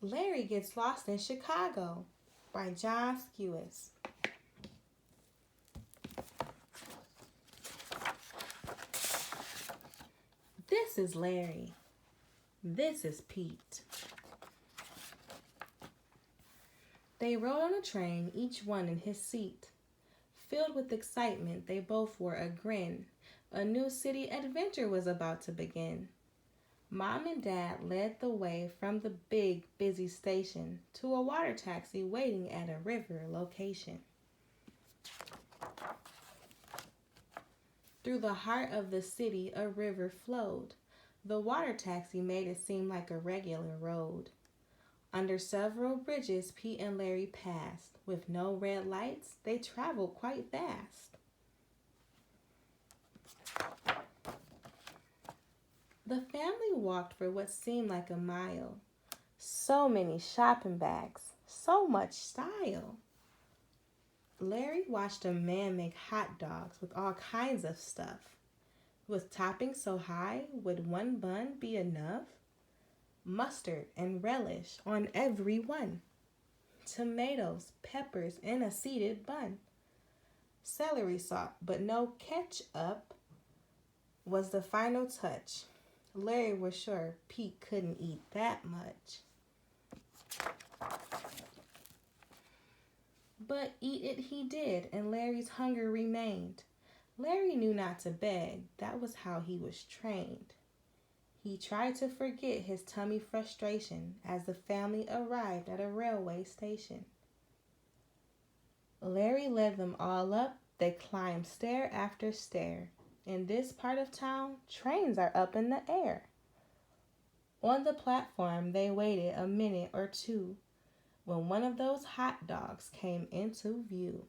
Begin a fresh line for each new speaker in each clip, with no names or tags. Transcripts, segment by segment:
Larry Gets Lost in Chicago by John Skewes. This is Larry. This is Pete. They rode on a train, each one in his seat. Filled with excitement, they both wore a grin. A new city adventure was about to begin. Mom and Dad led the way from the big, busy station to a water taxi waiting at a river location. Through the heart of the city, a river flowed. The water taxi made it seem like a regular road. Under several bridges, Pete and Larry passed. With no red lights, they traveled quite fast. The family walked for what seemed like a mile. So many shopping bags, so much style. Larry watched a man make hot dogs with all kinds of stuff. With toppings so high, would one bun be enough? Mustard and relish on every one. Tomatoes, peppers, and a seeded bun. Celery salt, but no ketchup, was the final touch. Larry was sure Pete couldn't eat that much. But eat it he did, and Larry's hunger remained. Larry knew not to beg, that was how he was trained. He tried to forget his tummy frustration as the family arrived at a railway station. Larry led them all up. They climbed stair after stair. In this part of town, trains are up in the air. On the platform, they waited a minute or two when one of those hot dogs came into view.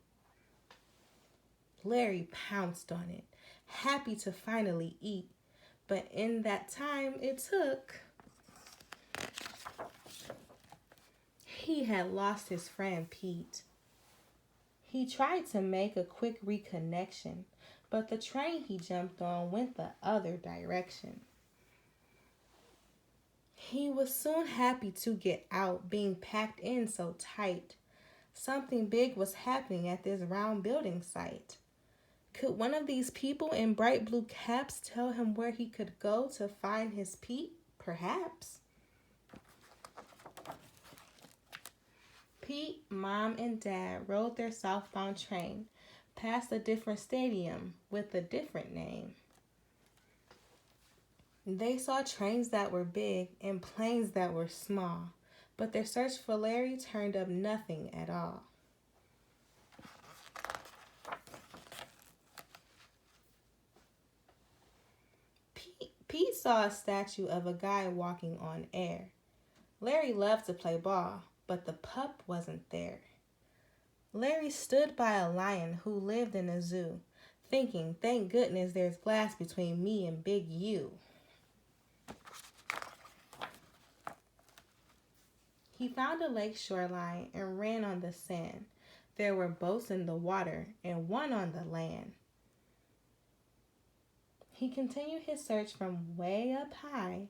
Larry pounced on it, happy to finally eat. But in that time it took, he had lost his friend Pete. He tried to make a quick reconnection, but the train he jumped on went the other direction. He was soon happy to get out, being packed in so tight. Something big was happening at this round building site. Could one of these people in bright blue caps tell him where he could go to find his Pete? Perhaps. Pete, Mom, and Dad rode their southbound train past a different stadium with a different name. They saw trains that were big and planes that were small, but their search for Larry turned up nothing at all. Pete saw a statue of a guy walking on air. Larry loved to play ball, but the pup wasn't there. Larry stood by a lion who lived in a zoo, thinking, thank goodness there's glass between me and Big U. He found a lake shoreline and ran on the sand. There were boats in the water and one on the land. He continued his search from way up high,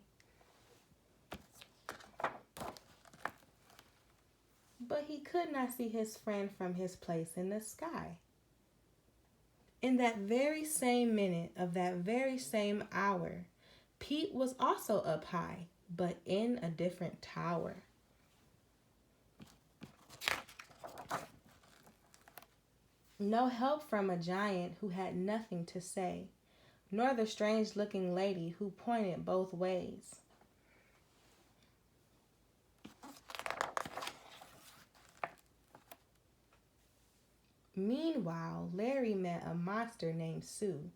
but he could not see his friend from his place in the sky. In that very same minute of that very same hour, Pete was also up high, but in a different tower. No help from a giant who had nothing to say, nor the strange-looking lady who pointed both ways. Meanwhile, Larry met a monster named Sue,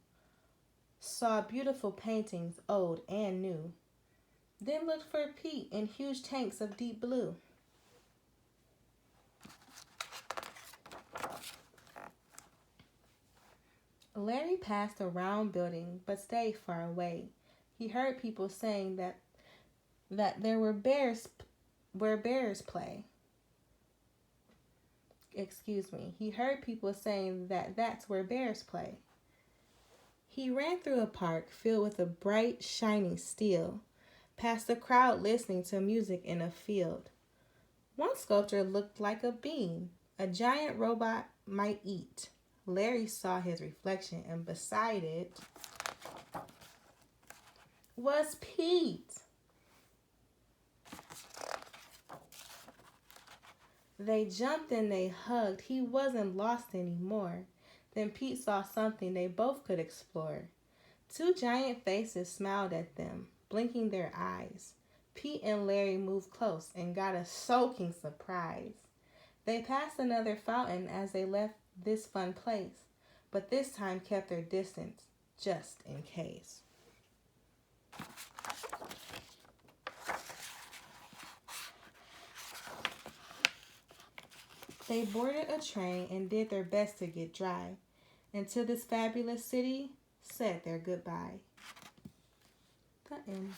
saw beautiful paintings, old and new, then looked for Pete in huge tanks of deep blue. Larry passed a round building, but stayed far away. He heard people saying that there were bears where bears play. He heard people saying that that's where bears play. He ran through a park filled with a bright, shining steel, past a crowd listening to music in a field. One sculpture looked like a bean a giant robot might eat. Larry saw his reflection, and beside it was Pete. They jumped and they hugged. He wasn't lost anymore. Then Pete saw something they both could explore. Two giant faces smiled at them, blinking their eyes. Pete and Larry moved close and got a soaking surprise. They passed another fountain as they left this fun place, but this time kept their distance, just in case. They boarded a train and did their best to get dry, and to this fabulous city said their goodbye. The end.